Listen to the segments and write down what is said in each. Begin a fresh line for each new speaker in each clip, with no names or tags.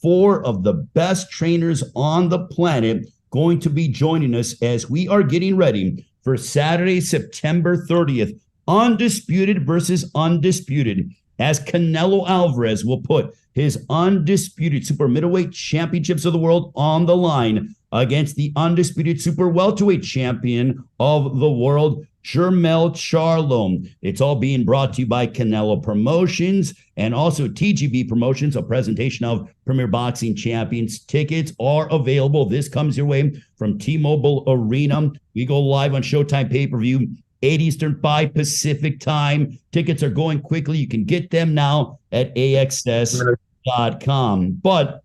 four of the best trainers on the planet going to be joining us as we are getting ready for Saturday, September 30th, undisputed versus undisputed, as Canelo Alvares will put his undisputed super middleweight championships of the world on the line against the undisputed super welterweight champion of the world, Jermell Charlo. It's all being brought to you by Canelo Promotions and also TGB Promotions, a presentation of Premier Boxing Champions. Tickets are available. This comes your way from T-Mobile Arena. We go live on Showtime pay-per-view, 8 Eastern, 5 Pacific time. Tickets are going quickly. You can get them now at AXS.com. But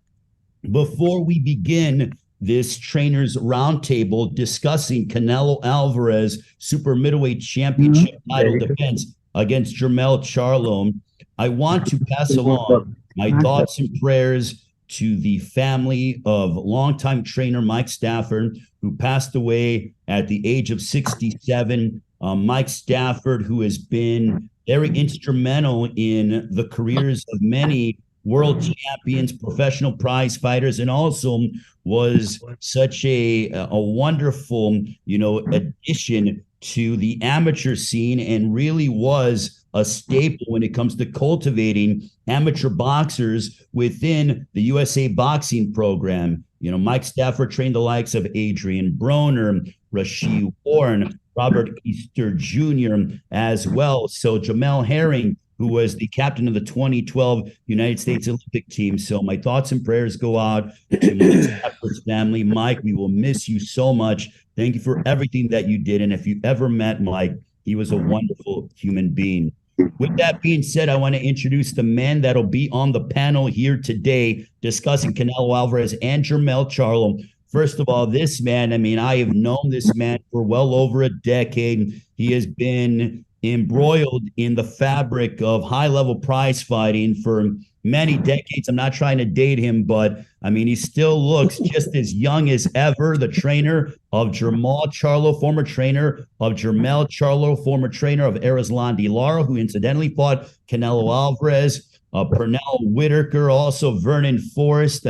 before we begin this trainers roundtable discussing Canelo Alvares super middleweight championship title defense against Jermell Charlo, I want to pass along my thoughts and prayers to the family of longtime trainer Mike Stafford, who passed away at the age of 67. Mike Stafford, who has been very instrumental in the careers of many world champions, professional prize fighters, and also was such a wonderful, addition to the amateur scene, and really was a staple when it comes to cultivating amateur boxers within the USA Boxing program. Mike Stafford trained the likes of Adrian Broner, Rasheed Warren, Robert Easter Jr. as well. So Jamel Herring, who was the captain of the 2012 United States Olympic team. So my thoughts and prayers go out to Mike Stafford's family. Mike, we will miss you so much. Thank you for everything that you did. And if you ever met Mike, he was a wonderful human being. With that being said, I want to introduce the men that'll be on the panel here today discussing Canelo Alvarez and Jermell Charlo. First of all, this man, I have known this man for well over a decade. He has been embroiled in the fabric of high-level prize fighting for many decades. I'm not trying to date him, but he still looks just as young as ever. The trainer of Jermell Charlo, former trainer of Jermell Charlo, former trainer of Erislandy Lara, who incidentally fought Canelo Alvarez, Pernell Whitaker, also Vernon Forrest.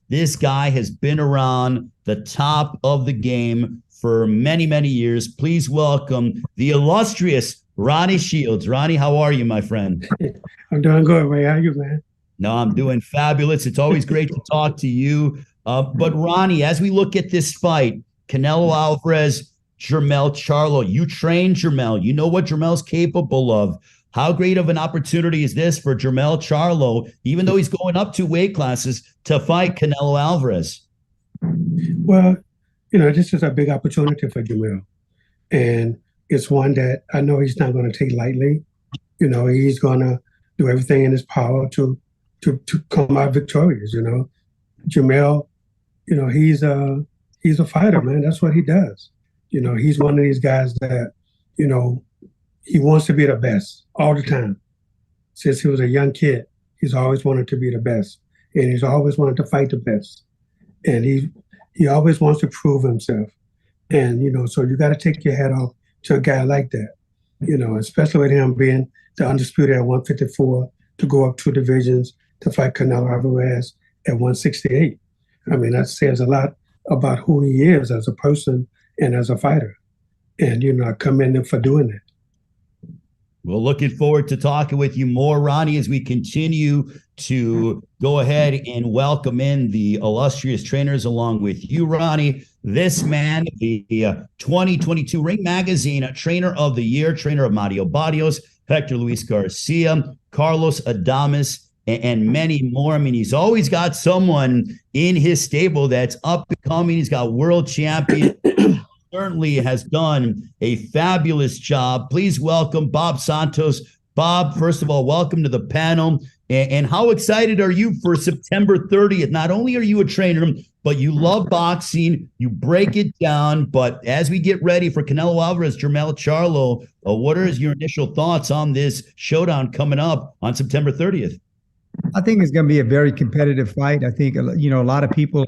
This guy has been around the top of the game for many, many years. Please welcome the illustrious Ronnie Shields. Ronnie, how are you, my friend?
I'm doing good, Ray. How are you, man?
No, I'm doing fabulous. It's always great to talk to you. But Ronnie, as we look at this fight, Canelo Alvarez, Jermell Charlo, you trained Jermell. You know what Jermell's capable of. How great of an opportunity is this for Jermell Charlo, even though he's going up 2 weight classes, to fight Canelo Alvarez?
Well, this is a big opportunity for Jermell. And it's one that I know he's not going to take lightly. He's going to do everything in his power to come out victorious. Jermell, he's a fighter, man. That's what he does. He's one of these guys that, he wants to be the best all the time. Since he was a young kid, he's always wanted to be the best, and he's always wanted to fight the best. And he always wants to prove himself. And, so you got to take your hat off to a guy like that, especially with him being the undisputed at 154, to go up 2 divisions to fight Canelo Alvarez at 168. That says a lot about who he is as a person and as a fighter. And, I commend him for doing that.
Well, looking forward to talking with you more, Ronnie, as we continue to go ahead and welcome in the illustrious trainers along with you, Ronnie. This man, the 2022 Ring Magazine Trainer of the Year, trainer of Mario Barrios, Hector Luis Garcia, Carlos Adames, and many more. He's always got someone in his stable that's up and coming. He's got world champion. Certainly has done a fabulous job. Please welcome Bob Santos. Bob, first of all, welcome to the panel. And how excited are you for September 30th? Not only are you a trainer, but you love boxing, you break it down. But as we get ready for Canelo Alvarez, Jermell Charlo, what are your initial thoughts on this showdown coming up on September 30th?
I think it's going to be a very competitive fight. I think, a lot of people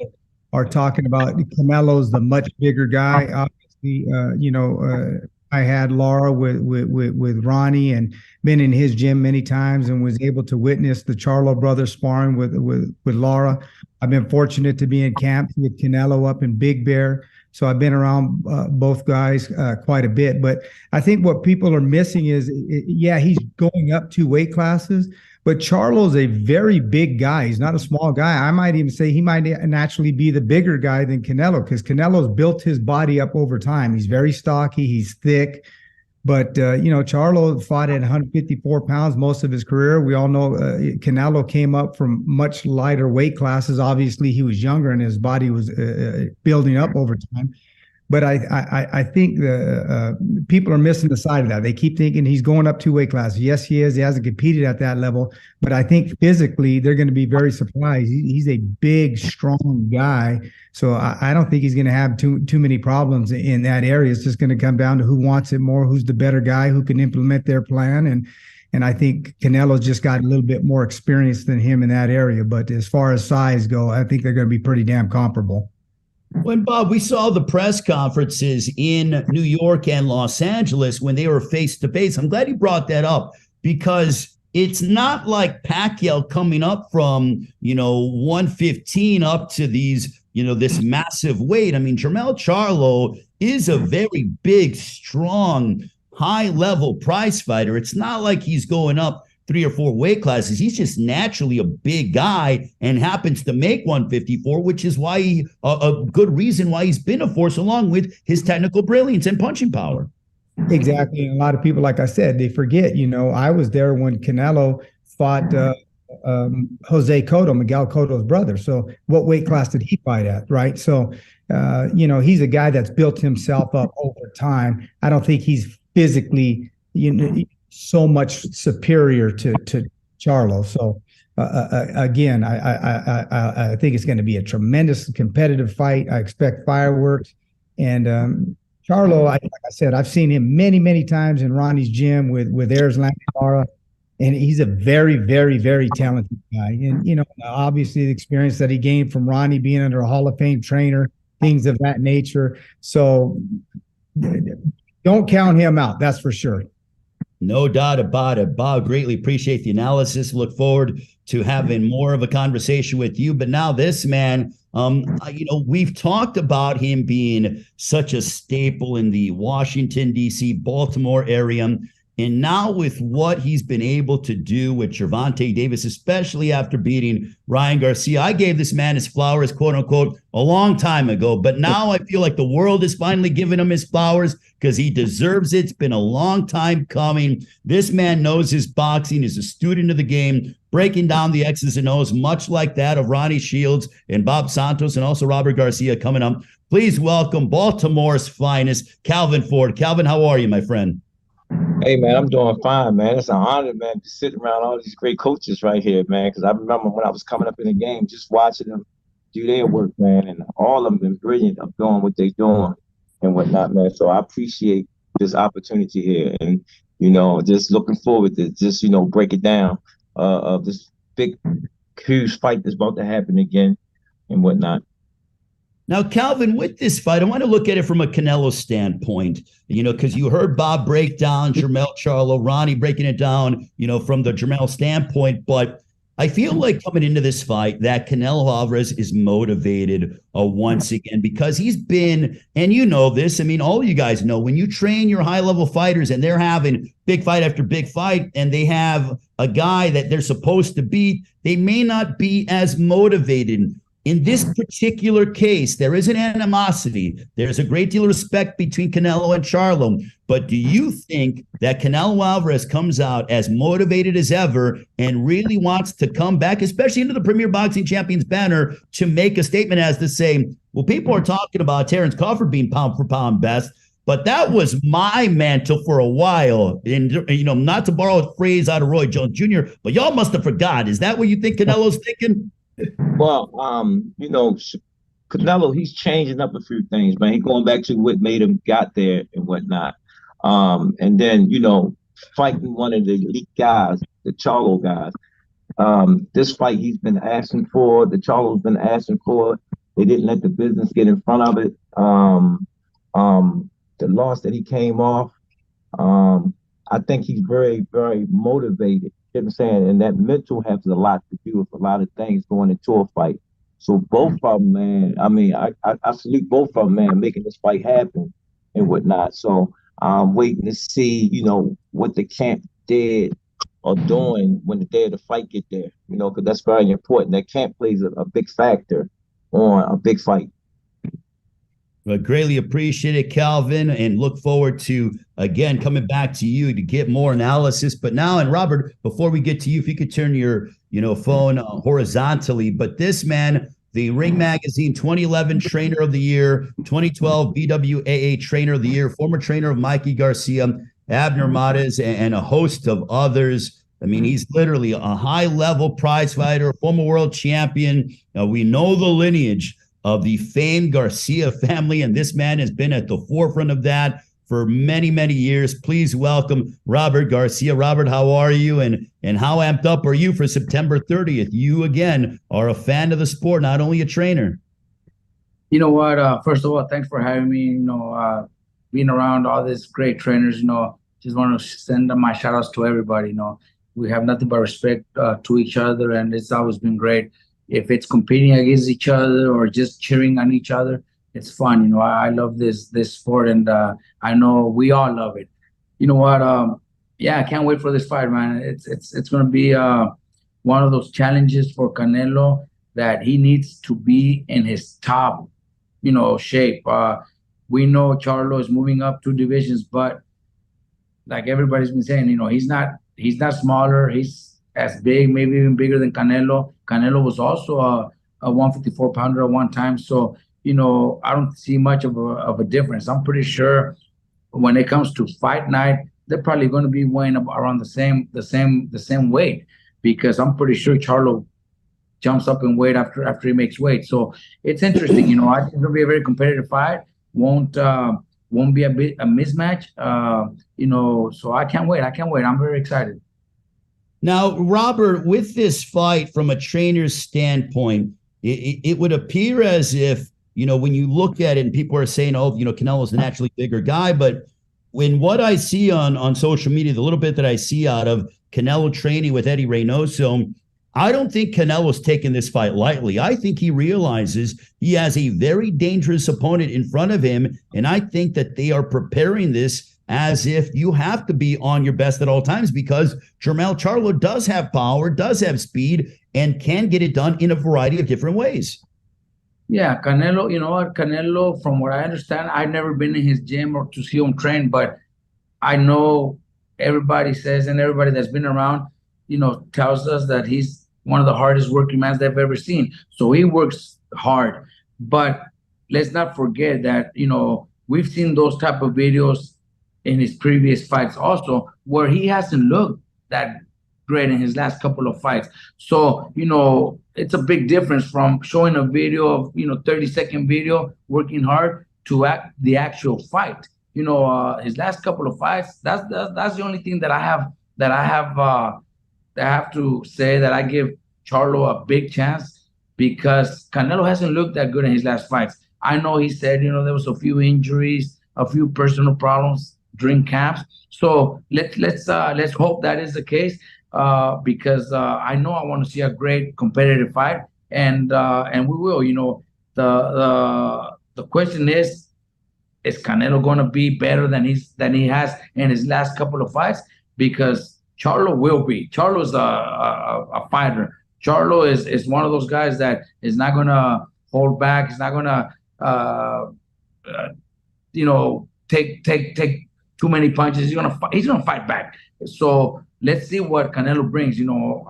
are talking about Canelo's the much bigger guy. Obviously, I had Laura with Ronnie, and been in his gym many times, and was able to witness the Charlo brothers sparring with Laura. I've been fortunate to be in camp with Canelo up in Big Bear. So I've been around both guys quite a bit. But I think what people are missing is, yeah, he's going up 2 weight classes, but Charlo's a very big guy. He's not a small guy. I might even say he might naturally be the bigger guy than Canelo, because Canelo's built his body up over time. He's very stocky. He's thick. But, Charlo fought at 154 pounds most of his career. We all know Canelo came up from much lighter weight classes. Obviously, he was younger and his body was building up over time. But I think the people are missing the side of that. They keep thinking he's going up 2 weight classes. Yes, he is. He hasn't competed at that level. But I think physically they're going to be very surprised. He's a big, strong guy. So I don't think he's going to have too many problems in that area. It's just going to come down to who wants it more, who's the better guy, who can implement their plan. And I think Canelo's just got a little bit more experience than him in that area. But as far as size go, I think they're going to be pretty damn comparable.
When, Bob, we saw the press conferences in New York and Los Angeles when they were face-to-face. I'm glad you brought that up, because it's not like Pacquiao coming up from, 115 up to these, this massive weight. I mean, Jermell Charlo is a very big, strong, high-level prize fighter. It's not like he's going up 3 or 4 weight classes. He's just naturally a big guy and happens to make 154, which is why a good reason why he's been a force, along with his technical brilliance and punching power.
Exactly. And a lot of people, like I said, they forget, I was there when Canelo fought Jose Cotto, Miguel Cotto's brother. So what weight class did he fight at, right? So, he's a guy that's built himself up over time. I don't think he's physically, so much superior to Charlo. So again, I think it's going to be a tremendous competitive fight. I expect fireworks. And Charlo, like I said, I've seen him many times in Ronnie's gym with Ayers Lara, and he's a very, very, very talented guy. And obviously the experience that he gained from Ronnie being under a Hall of Fame trainer, things of that nature. So don't count him out. That's for sure.
No doubt about it. Bob, greatly appreciate the analysis. Look forward to having more of a conversation with you. But now this man, we've talked about him being such a staple in the Washington, D.C., Baltimore area. And now with what he's been able to do with Gervonta Davis, especially after beating Ryan Garcia, I gave this man his flowers, quote unquote, a long time ago. But now I feel like the world is finally giving him his flowers because he deserves it. It's been a long time coming. This man knows his boxing, is a student of the game, breaking down the X's and O's, much like that of Ronnie Shields and Bob Santos and also Robert Garcia coming up. Please welcome Baltimore's finest, Calvin Ford. Calvin, how are you, my friend?
Hey, man, I'm doing fine, man. It's an honor, man, to sit around all these great coaches right here, man, because I remember when I was coming up in the game, just watching them do their work, man, and all of them been brilliant of doing what they're doing and whatnot, man. So I appreciate this opportunity here, and, just looking forward to just, break it down of this big, huge fight that's about to happen again and whatnot.
Now, Calvin, with this fight, I want to look at it from a Canelo standpoint, because you heard Bob break down Jermell Charlo, Ronnie breaking it down, from the Jermell standpoint. But I feel like coming into this fight that Canelo Alvarez is motivated once again, because he's been, and this, I mean, all of you guys know, when you train your high-level fighters and they're having big fight after big fight and they have a guy that they're supposed to beat, they may not be as motivated. In this particular case, there is an animosity. There's a great deal of respect between Canelo and Charlo. But do you think that Canelo Alvarez comes out as motivated as ever and really wants to come back, especially into the Premier Boxing Champions banner, to make a statement as to say, well, people are talking about Terrence Crawford being pound for pound best, but that was my mantle for a while. And, not to borrow a phrase out of Roy Jones Jr., but y'all must have forgot. Is that what you think Canelo's thinking?
Well, Canelo, he's changing up a few things, man. He's going back to what made him got there and whatnot. And then, fighting one of the elite guys, the Charlo guys. This fight he's been asking for, the Charlo's been asking for. They didn't let the business get in front of it. The loss that he came off, I think he's very, very motivated. You know what I'm saying? And that mental has a lot to do with a lot of things going into a fight. So both of them, man, I mean, I salute both of them, man, making this fight happen and whatnot. So I'm waiting to see, what the camp did or doing when the day of the fight get there, because that's very important. That camp plays a big factor on a big fight.
But greatly appreciate it, Calvin, and look forward to, again, coming back to you to get more analysis. But now, and Robert, before we get to you, if you could turn your phone horizontally. But this man, the Ring Magazine 2011 Trainer of the Year, 2012 BWAA Trainer of the Year, former trainer of Mikey Garcia, Abner Mares, and a host of others. I mean, he's literally a high-level prize fighter, former world champion. We know the lineage of the famed Garcia family, and this man has been at the forefront of that for many, many years. Please welcome Robert Garcia. Robert, how are you, and how amped up are you for September 30th? You, again, are a fan of the sport, not only a trainer.
You know what? First of all, thanks for having me. Being around all these great trainers, just want to send my shout outs to everybody. We have nothing but respect to each other, and it's always been great. If it's competing against each other or just cheering on each other, it's fun. I love this sport, and I know we all love it. You know what? Yeah, I can't wait for this fight, man. It's going to be one of those challenges for Canelo that he needs to be in his top, shape. We know Charlo is moving up 2 divisions, but like everybody's been saying, he's not smaller. He's as big, maybe even bigger than Canelo. Canelo was also a 154-pounder at one time. So, I don't see much of a difference. I'm pretty sure when it comes to fight night, they're probably going to be weighing up around the same weight, because I'm pretty sure Charlo jumps up in weight after he makes weight. So it's interesting. I think it'll be a very competitive fight. Won't be a mismatch. So I can't wait. I'm very excited.
Now, Robert, with this fight, from a trainer's standpoint, it would appear as if, when you look at it and people are saying, oh, Canelo's a naturally bigger guy, but when what I see on social media, the little bit that I see out of Canelo training with Eddie Reynoso, I don't think Canelo's taking this fight lightly. I think he realizes he has a very dangerous opponent in front of him, and I think that they are preparing this as if you have to be on your best at all times, because Jermell Charlo does have power, does have speed, and can get it done in a variety of different ways.
Yeah, Canelo, you know what? Canelo, from what I understand, I've never been in his gym or to see him train, but I know everybody says, and everybody that's been around, tells us that he's one of the hardest working men they've ever seen. So he works hard. But let's not forget that, we've seen those type of videos in his previous fights also, where he hasn't looked that great in his last couple of fights. So, it's a big difference from showing a video of, 30-second video, working hard, to the actual fight. His last couple of fights, that's the only thing that I have to say that I give Charlo a big chance, because Canelo hasn't looked that good in his last fights. I know he said, there was a few injuries, a few personal problems during camps. So let's hope that is the case, because I know I want to see a great competitive fight, and we will. The question is Canelo going to be better than he has in his last couple of fights? Because Charlo will be. Charlo is a fighter. Charlo is one of those guys that is not going to hold back. He's not going to take too many punches. He's gonna fight back. So let's see what Canelo brings.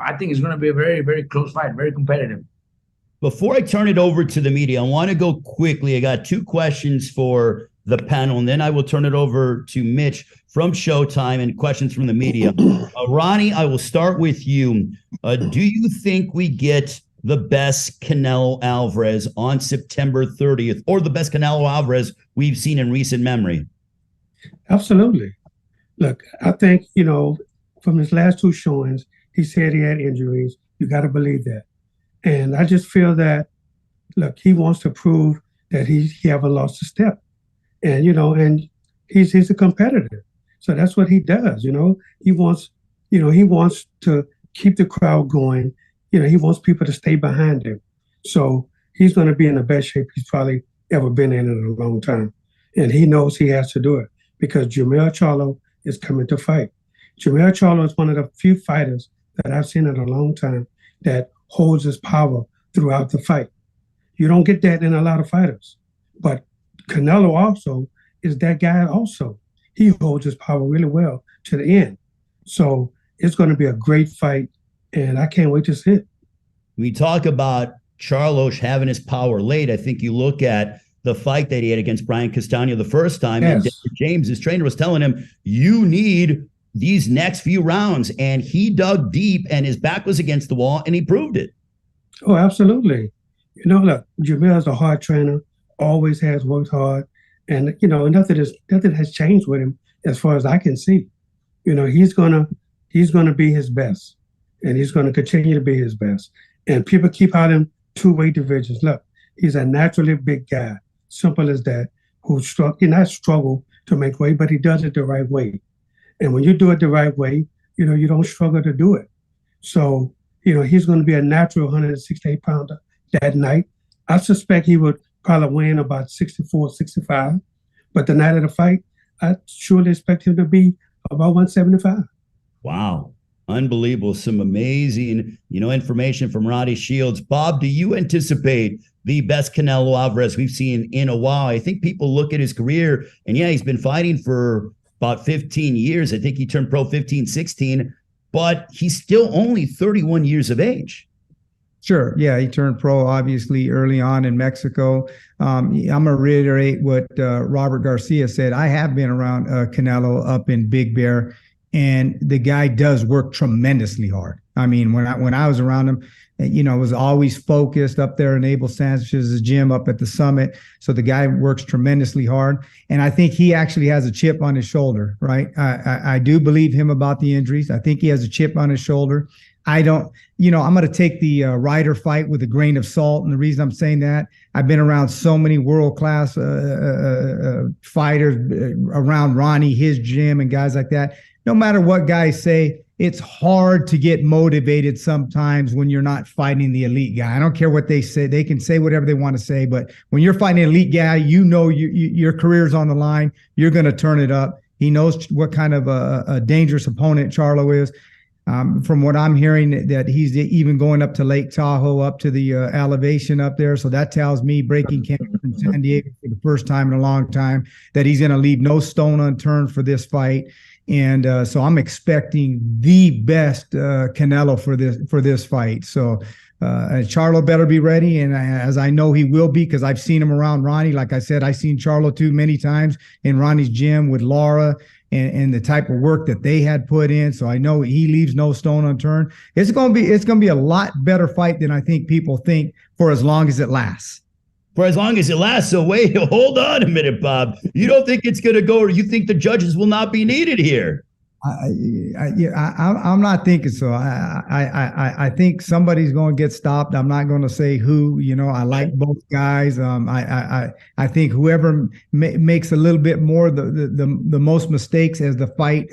I think it's gonna be a very, very close fight, very competitive.
Before I turn it over to the media, I want to go quickly. I got 2 questions for the panel, and then I will turn it over to Mitch from Showtime and questions from the media. Ronnie, I will start with you. Do you think we get the best Canelo Alvarez on September 30th, or the best Canelo Alvarez we've seen in recent memory?
Absolutely. Look, I think, from his last 2 showings, he said he had injuries. You got to believe that. And I just feel that, look, he wants to prove that he haven't lost a step. And, and he's a competitor. So that's what he does. He wants, he wants to keep the crowd going. He wants people to stay behind him. So he's going to be in the best shape he's probably ever been in a long time. And he knows he has to do it because Jermell Charlo is coming to fight. Jermell Charlo is one of the few fighters that I've seen in a long time that holds his power throughout the fight. You don't get that in a lot of fighters. But Canelo also is that guy also. He holds his power really well to the end. So it's going to be a great fight, and I can't wait to see it.
We talk about Charlo having his power late. I think you look at the fight that he had against Brian Castano the first time,
Yes.
and David James, his trainer, was telling him, you need these next few rounds. And he dug deep, and his back was against the wall, and he proved it.
Oh, absolutely. Look, Jermell's a hard trainer, always has worked hard. And, nothing has changed with him as far as I can see. He's gonna be his best, and he's gonna continue to be his best. And people keep out in two-weight divisions. Look, he's a naturally big guy, simple as that, who not struggle to make weight, but he does it the right way. And when you do it the right way, you don't struggle to do it. So, he's going to be a natural 168-pounder that night. I suspect he would probably weigh in about 64, 65. But the night of the fight, I surely expect him to be about 175.
Wow. Unbelievable. Some amazing, information from Ronnie Shields. Bob, do you anticipate the best Canelo Alvarez we've seen in a while? I think people look at his career, and he's been fighting for about 15 years. I think he turned pro 15, 16, but he's still only 31 years of age.
Sure. Yeah, he turned pro obviously early on in Mexico. I'm going to reiterate what Robert Garcia said. I have been around Canelo up in Big Bear, and the guy does work tremendously hard. I mean, when I was around him, was always focused up there in Abel Sanchez's gym up at the summit. So the guy works tremendously hard. And I think he actually has a chip on his shoulder, right? I do believe him about the injuries. I think he has a chip on his shoulder. I don't, I'm going to take the Ryder fight with a grain of salt. And the reason I'm saying that, I've been around so many world-class fighters around Ronnie, his gym, and guys like that. No matter what guys say, it's hard to get motivated sometimes when you're not fighting the elite guy. I don't care what they say. They can say whatever they want to say. But when you're fighting an elite guy, your career's on the line. You're going to turn it up. He knows what kind of a dangerous opponent Charlo is. From what I'm hearing, that he's even going up to Lake Tahoe, up to the elevation up there. So that tells me, breaking camp from San Diego for the first time in a long time, that he's going to leave no stone unturned for this fight. And so I'm expecting the best Canelo for this fight. So Charlo better be ready, and as I know he will be, because I've seen him around Ronnie. Like I said, I've seen Charlo too many times in Ronnie's gym with Laura, and the type of work that they had put in. So I know he leaves no stone unturned. It's gonna be a lot better fight than I think people think, for as long as it lasts.
For as long as it lasts. So wait, hold on a minute, Bob. You don't think it's going to go, or you think the judges will not be needed here?
I'm not thinking so. I think somebody's going to get stopped. I'm not going to say who. I like both guys. I think whoever makes a little bit more the most mistakes as the fight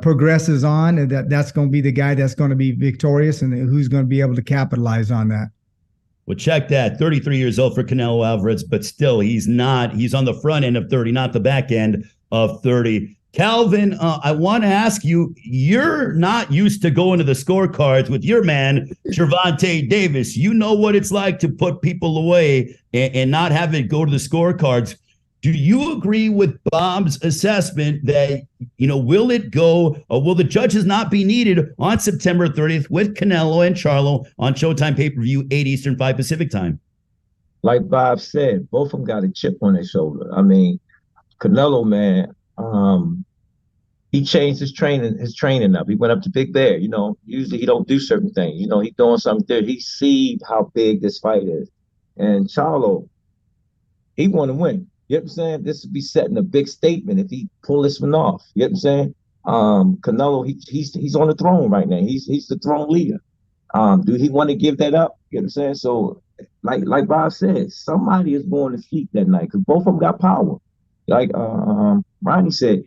progresses on, and that's going to be the guy that's going to be victorious, and who's going to be able to capitalize on that.
Well, check that. 33 years old for Canelo Alvarez, but still he's on the front end of 30, not the back end of 30. Calvin, I want to ask you, you're not used to going to the scorecards with your man, Gervonta Davis. You know what it's like to put people away and not have it go to the scorecards. Do you agree with Bob's assessment that, will it go, or will the judges not be needed on September 30th with Canelo and Charlo on Showtime pay-per-view, 8 Eastern, 5 Pacific time?
Like Bob said, both of them got a chip on their shoulder. I mean, Canelo, man, he changed his training up. He went up to Big Bear. Usually he don't do certain things. He's doing something there. He see how big this fight is. And Charlo, he want to win. You know what I'm saying? This would be setting a big statement if he pull this one off. You know what I'm saying? Canelo, he's on the throne right now. He's the throne leader. Do he want to give that up? You know what I'm saying? So, like Bob said, somebody is going to sleep that night, because both of them got power. Like Ronnie said,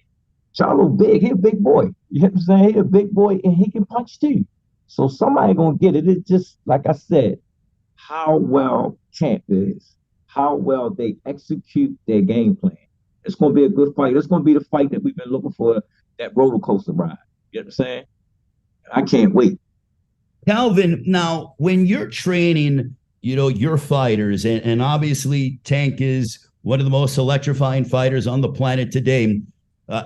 Charlo big, he a big boy. You know what I'm saying? He a big boy and he can punch too. So somebody gonna get it. It's just like I said, how well Champ is, how well they execute their game plan. It's gonna be a good fight. It's gonna be the fight that we've been looking for, that roller coaster ride. You know what I'm saying? I can't wait.
Calvin, now when you're training, your fighters, and obviously Tank is one of the most electrifying fighters on the planet today.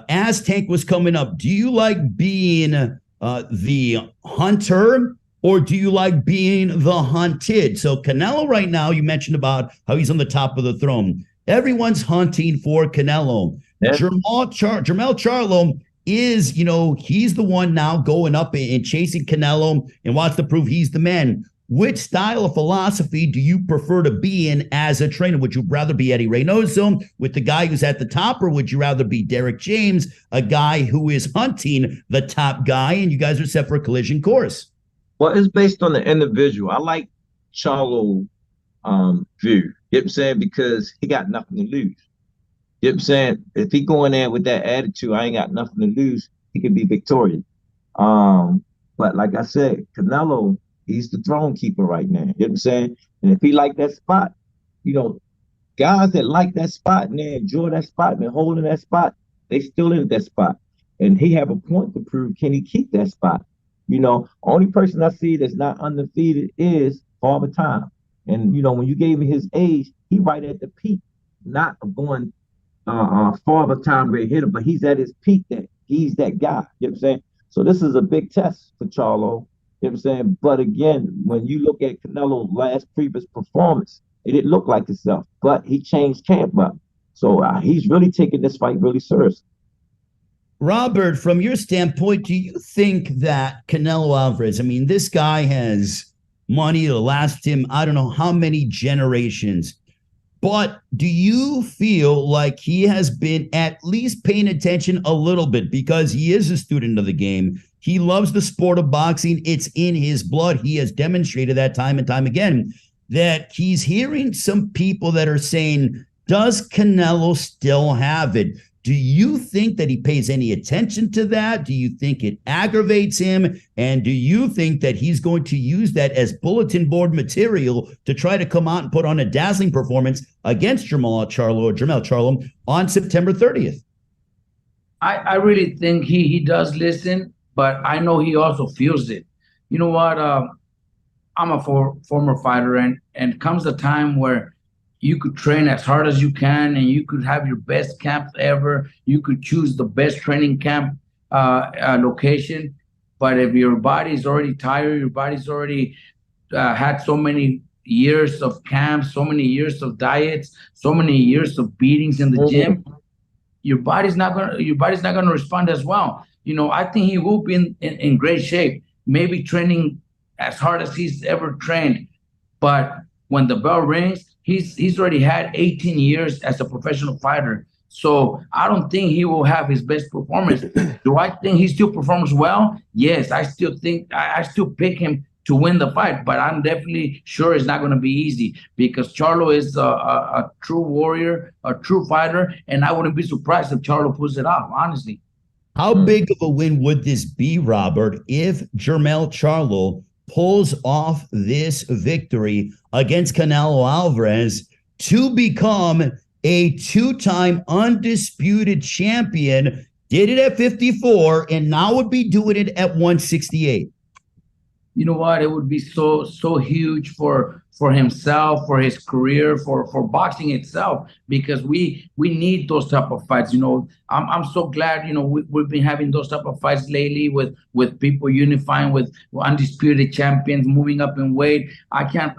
As Tank was coming up, do you like being the hunter, or do you like being the hunted? So Canelo right now, you mentioned about how he's on the top of the throne. Everyone's hunting for Canelo. Yeah. Jermell Charlo is, he's the one now going up and chasing Canelo and wants to prove he's the man. Which style of philosophy do you prefer to be in as a trainer? Would you rather be Eddie Reynoso with the guy who's at the top, or would you rather be Derek James, a guy who is hunting the top guy, and you guys are set for a collision course?
Well, it's based on the individual. I like Charlo view. You know what I'm saying? Because he got nothing to lose. You know what I'm saying? If he go in there with that attitude, I ain't got nothing to lose, he could be victorious. But like I said, Canelo, he's the throne keeper right now. You know what I'm saying? And if he like that spot, guys that like that spot and they enjoy that spot and they're holding that spot, they still in that spot. And he have a point to prove, can he keep that spot? Only person I see that's not undefeated is Father Time. And, when you gave me his age, he right at the peak, not going Father Time great hitter, but he's at his peak, that he's that guy. You know what I'm saying? So this is a big test for Charlo. You know what I'm saying? But again, when you look at Canelo's last previous performance, it didn't look like itself, but he changed camp up. So he's really taking this fight really serious.
Robert, from your standpoint, do you think that Canelo Alvarez, this guy has money to last him, I don't know how many generations, but do you feel like he has been at least paying attention a little bit, because he is a student of the game? He loves the sport of boxing. It's in his blood. He has demonstrated that time and time again, that he's hearing some people that are saying, does Canelo still have it? Do you think that he pays any attention to that? Do you think it aggravates him? And do you think that he's going to use that as bulletin board material to try to come out and put on a dazzling performance against Jermell Charlo on September 30th?
I really think he does listen, but I know he also feels it. You know what? I'm a former fighter, and comes a time where you could train as hard as you can, and you could have your best camps ever. You could choose the best training camp location. But if your body's already tired, your body's already had so many years of camps, so many years of diets, so many years of beatings in the gym, your body's not gonna respond as well. I think he will be in great shape, maybe training as hard as he's ever trained. But when the bell rings, he's already had 18 years as a professional fighter. So I don't think he will have his best performance. Do I think he still performs well? Yes, I still think I still pick him to win the fight, but I'm definitely sure it's not going to be easy, because Charlo is a true warrior, a true fighter, and I wouldn't be surprised if Charlo pulls it off, honestly.
How big of a win would this be, Robert, if Jermell Charlo pulls off this victory against Canelo Alvarez to become a two-time undisputed champion? Did it at 54 and now would be doing it at 168.
You know what? It would be so huge for himself, for his career, for boxing itself, because we need those type of fights. I'm so glad we've been having those type of fights lately with people unifying, with undisputed champions moving up in weight. I can't,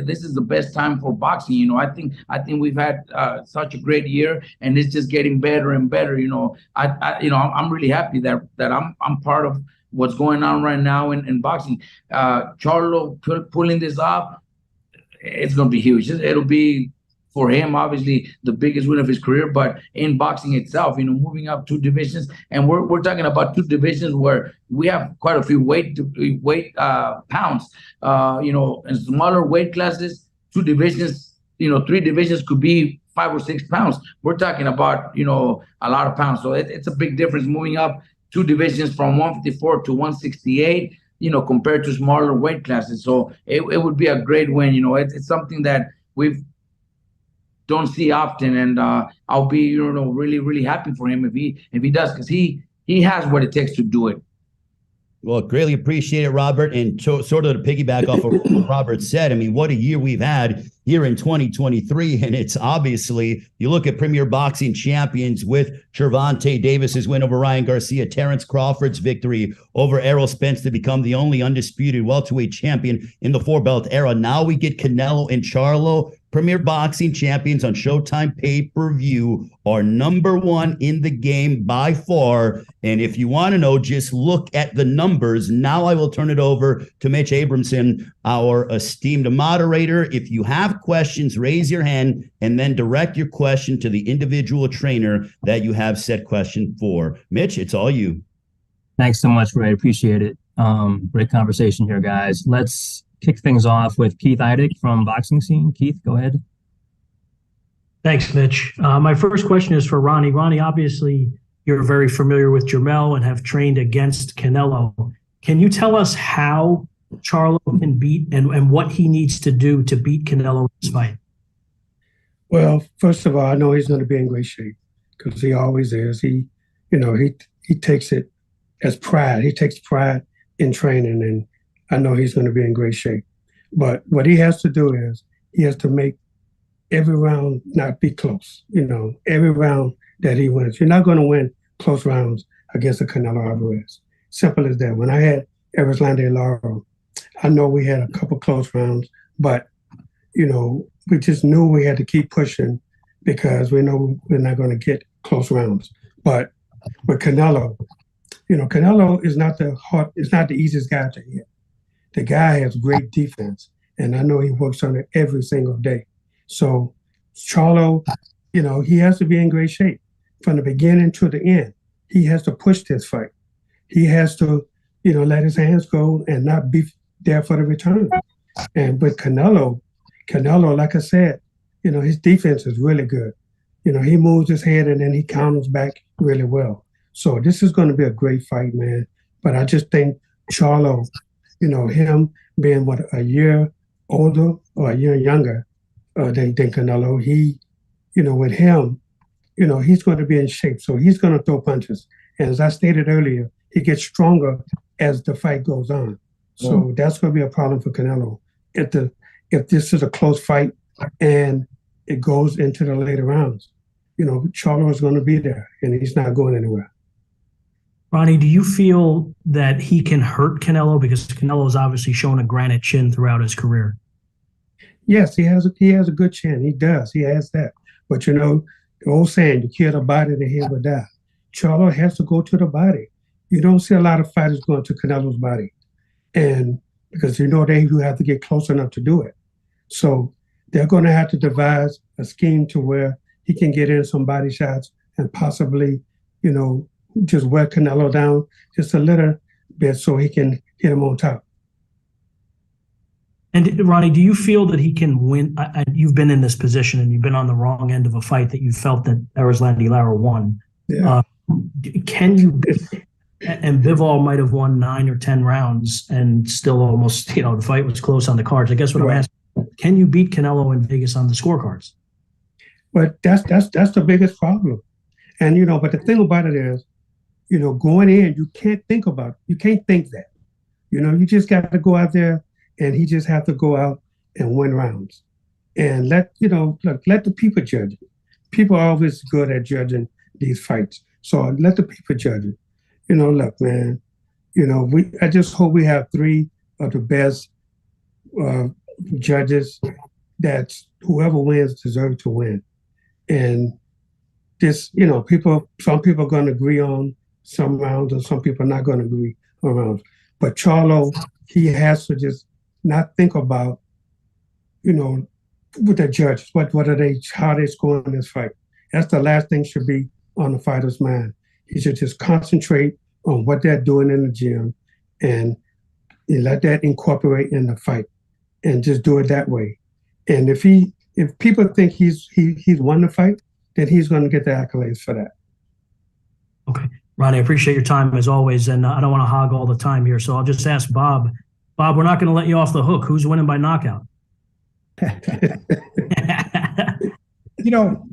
this is the best time for boxing. I think we've had such a great year, and it's just getting better and better. I'm really happy that I'm part of what's going on right now in boxing. Charlo pulling this off, it's going to be huge. It'll be, for him, obviously the biggest win of his career, but in boxing itself, moving up 2 divisions, and we're talking about 2 divisions where we have quite a few weight pounds. In smaller weight classes, 2 divisions, 3 divisions could be 5 or 6 pounds. We're talking about, you know, a lot of pounds. So it's a big difference moving up 2 divisions from 154 to 168, you know, compared to smaller weight classes. So it would be a great win. You know, it's something that we don't see often, and I'll be, you know, really, really happy for him if he does, because he has what it takes to do it.
Well, greatly appreciate it, Robert. And sort of to piggyback off of what Robert said, I mean, what a year we've had here in 2023. And it's obviously, you look at Premier Boxing Champions with Gervonta Davis's win over Ryan Garcia, Terrence Crawford's victory over Errol Spence to become the only undisputed welterweight champion in the 4-belt era. Now we get Canelo and Charlo. Premier Boxing Champions on Showtime pay-per-view are #1 in the game by far. And if you want to know, just look at the numbers. Now I will turn it over to Mitch Abramson, our esteemed moderator. If you have questions, raise your hand and then direct your question to the individual trainer that you have said question for. Mitch, it's all you.
Thanks so much, Ray. Appreciate it. Great conversation here, guys. Let's kick things off with Keith Eidig from Boxing Scene. Keith, go ahead.
Thanks, Mitch. My first question is for Ronnie. Ronnie, obviously, you're very familiar with Jermell and have trained against Canelo. Can you tell us how Charlo can beat and what he needs to do to beat Canelo in this fight?
Well, first of all, I know he's going to be in great shape because he always is. He takes it as pride. He takes pride in training, and I know he's going to be in great shape. But what he has to do is he has to make every round not be close. You know, every round that he wins. You're not going to win close rounds against a Canelo Alvares. Simple as that. When I had Erislandy Lara, I know we had a couple close rounds, but, you know, we just knew we had to keep pushing because we know we're not going to get close rounds. But with Canelo, you know, Canelo is not the easiest guy to hit. The guy has great defense, and I know he works on it every single day. So Charlo, you know, he has to be in great shape from the beginning to the end. He has to push this fight. He has to, you know, let his hands go and not be there for the return. And with Canelo, like I said, you know, his defense is really good. You know, he moves his head and then he counters back really well. So this is going to be a great fight, man. But I just think Charlo, you know, him being a year older or a year younger than Canelo, he, you know, with him, you know, he's going to be in shape. So he's going to throw punches. And as I stated earlier, he gets stronger as the fight goes on. So that's going to be a problem for Canelo. If this is a close fight and it goes into the later rounds, you know, Charlo is going to be there and he's not going anywhere.
Ronnie, do you feel that he can hurt Canelo? Because Canelo has obviously shown a granite chin throughout his career.
Yes, he has a good chin. He does. He has that. But, you know, the old saying, you kill the body, the head will die. Charlo has to go to the body. You don't see a lot of fighters going to Canelo's body. And because, you know, you have to get close enough to do it. So they're going to have to devise a scheme to where he can get in some body shots and possibly, you know, just wear Canelo down just a little bit so he can hit him on top.
And Ronnie, do you feel that he can win? You've been in this position and you've been on the wrong end of a fight that you felt that Erislandy Lara won.
Yeah.
Can you? And Bivol might have won 9 or 10 rounds and still almost, you know, the fight was close on the cards. I guess what I'm asking, can you beat Canelo in Vegas on the scorecards?
But that's the biggest problem. And, you know, but the thing about it is, you know, going in, you can't think that. You know, you just got to go out there and he just have to go out and win rounds. And let the people judge it. People are always good at judging these fights. So let the people judge it. You know, look, man, you know, I just hope we have 3 of the best judges that whoever wins deserves to win. And this, you know, some people are going to agree on some rounds and some people are not going to agree on rounds. But Charlo, he has to just not think about, you know, with the judges, how they score in this fight. That's the last thing should be on the fighter's mind. He should just concentrate on what they're doing in the gym and let that incorporate in the fight and just do it that way. And if he if people think he's won the fight, then he's going to get the accolades for that.
Okay. Ronnie, I appreciate your time as always, and I don't want to hog all the time here, so I'll just ask Bob. Bob, we're not going to let you off the hook. Who's winning by knockout?
You know,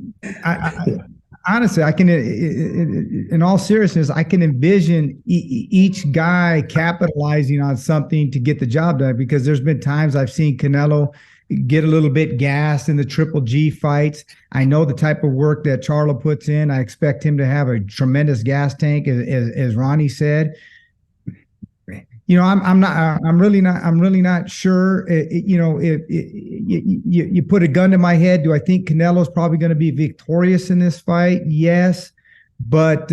I honestly, I can, in all seriousness, I can envision each guy capitalizing on something to get the job done, because there's been times I've seen Canelo get a little bit gassed in the Triple G fights. I know the type of work that Charlo puts in. I expect him to have a tremendous gas tank, as Ronnie said. You know, I'm really not sure. You know, if you put a gun to my head, do I think Canelo's probably going to be victorious in this fight? Yes, but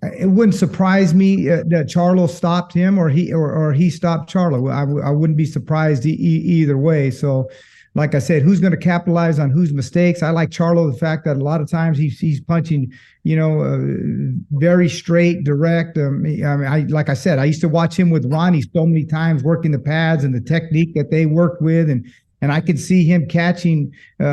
it wouldn't surprise me that Charlo stopped him, or he stopped Charlo. I wouldn't be surprised either way. So, like I said, who's going to capitalize on whose mistakes? I like Charlo, the fact that a lot of times he's punching, you know, very straight, direct. I mean, like I said, I used to watch him with Ronnie so many times, working the pads and the technique that they worked with, and I could see him catching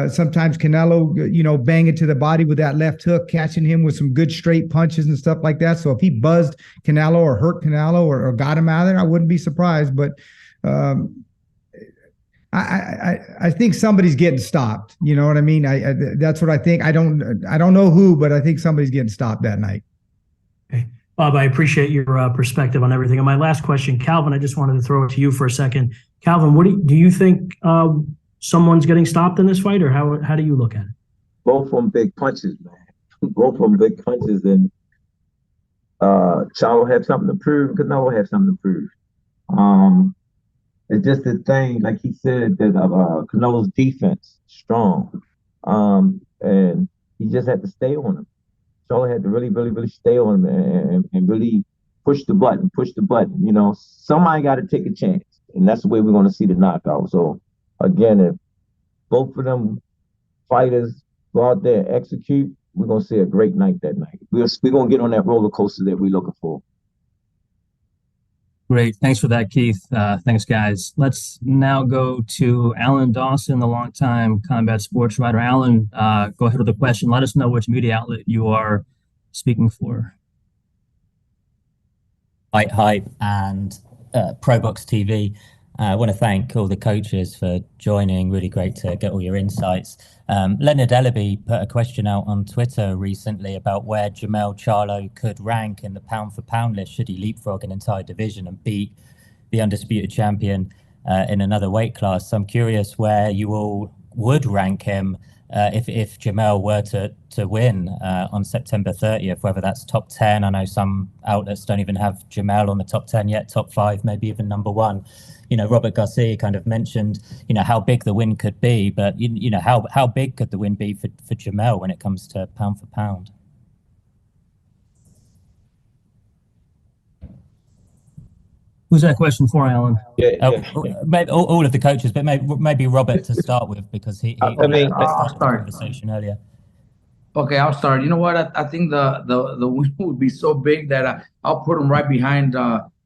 sometimes Canelo, you know, banging to the body with that left hook, catching him with some good straight punches and stuff like that. So if he buzzed Canelo or hurt Canelo or got him out of there, I wouldn't be surprised. But I think somebody's getting stopped. You know what I mean? That's what I think. I don't know who, but I think somebody's getting stopped that night.
Okay. Bob, I appreciate your perspective on everything. And my last question, Calvin, I just wanted to throw it to you for a second. Calvin, what do you think someone's getting stopped in this fight, or how do you look at it?
Both of them big punches, man. Both of them big punches, and Charlo had something to prove. Canelo had something to prove. It's just the thing, like he said, that Canelo's defense strong, and he just had to stay on him. Charlo had to really stay on him and really push the button. You know, somebody got to take a chance, and that's the way we're going to see the knockout. So, again, if both of them fighters go out there and execute, we're going to see a great night that night. We're going to get on that roller coaster that we're looking for.
Great. Thanks for that, Keith. Thanks, guys. Let's now go to Alan Dawson, the longtime combat sports writer. Alan, go ahead with the question. Let us know which media outlet you are speaking for.
Fight Hype and ProBox TV. I want to thank all the coaches for joining. Really great to get all your insights. Leonard Ellaby put a question out on Twitter recently about where Jermell Charlo could rank in the pound-for-pound list should he leapfrog an entire division and beat the undisputed champion in another weight class. So I'm curious where you all would rank him if Jermell were to win on September 30th, whether that's top 10. I know some outlets don't even have Jermell on the top 10 yet, top 5, maybe even number 1. You know, Robert Garcia kind of mentioned, you know, how big the win could be, but you know, how big could the win be for Jermell when it comes to pound for pound?
Who's that question for, Alan?
Maybe all of the coaches, but maybe Robert to start with, because he
I'll start
the conversation earlier.
Okay, I'll start. You know what? I think the win would be so big that I'll put him right behind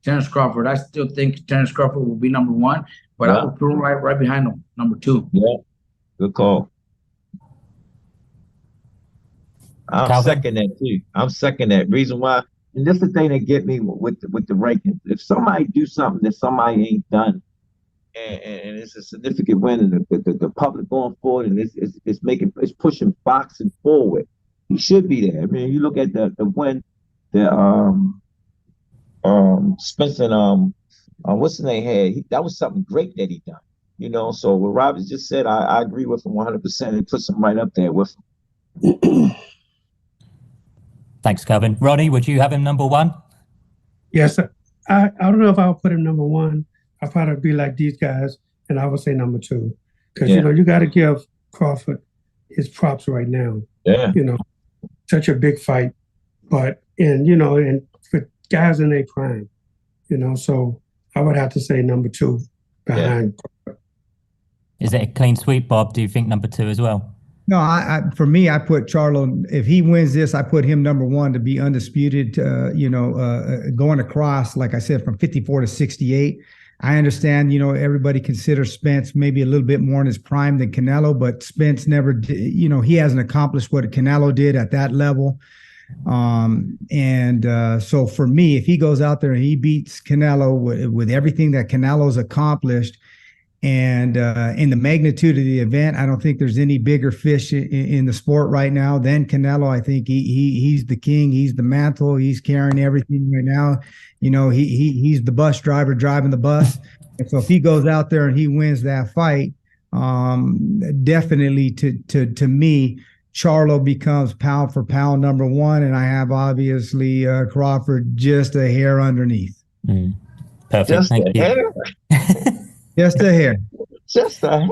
Terence Crawford. I still think Terence Crawford will be number 1, but I would put him right behind him, number 2.
Yeah, good call. I'm second that too. I'm second that. Reason why, and this is the thing that get me with the rankings. If somebody do something that somebody ain't done, and it's a significant win, and the public going forward, and it's pushing boxing forward, he should be there. I mean, you look at the win, Spencer, what's his name had? That was something great that he done. You know, so what Robert just said, I agree with him 100%. It puts him right up there with him.
Thanks, Kevin. Ronnie, would you have him number 1?
Yes, I don't know if I'll put him number 1. I'll probably be like these guys, and I would say number 2. Because, you know, you got to give Crawford his props right now.
Yeah.
You know, such a big fight. But, and for guys in their prime, you know, so I would have to say number 2 behind Crawford.
Is it a clean sweep, Bob? Do you think number 2 as well?
No, for me, I put Charlo. If he wins this, I put him number 1 to be undisputed. Going across, like I said, from 54 to 68. I understand, everybody considers Spence maybe a little bit more in his prime than Canelo, but Spence never did, he hasn't accomplished what Canelo did at that level. So for me, if he goes out there and he beats Canelo with everything that Canelo's accomplished, and in the magnitude of the event, I don't think there's any bigger fish in the sport right now than Canelo. I think he's the king. He's the mantle. He's carrying everything right now. He's the bus driver driving the bus. And so if he goes out there and he wins that fight, definitely to me, Charlo becomes pound for pound number one, and I have obviously Crawford just a hair underneath.
Perfect.
Just
Thank you.
hair.
Just a hair.
Just a hair.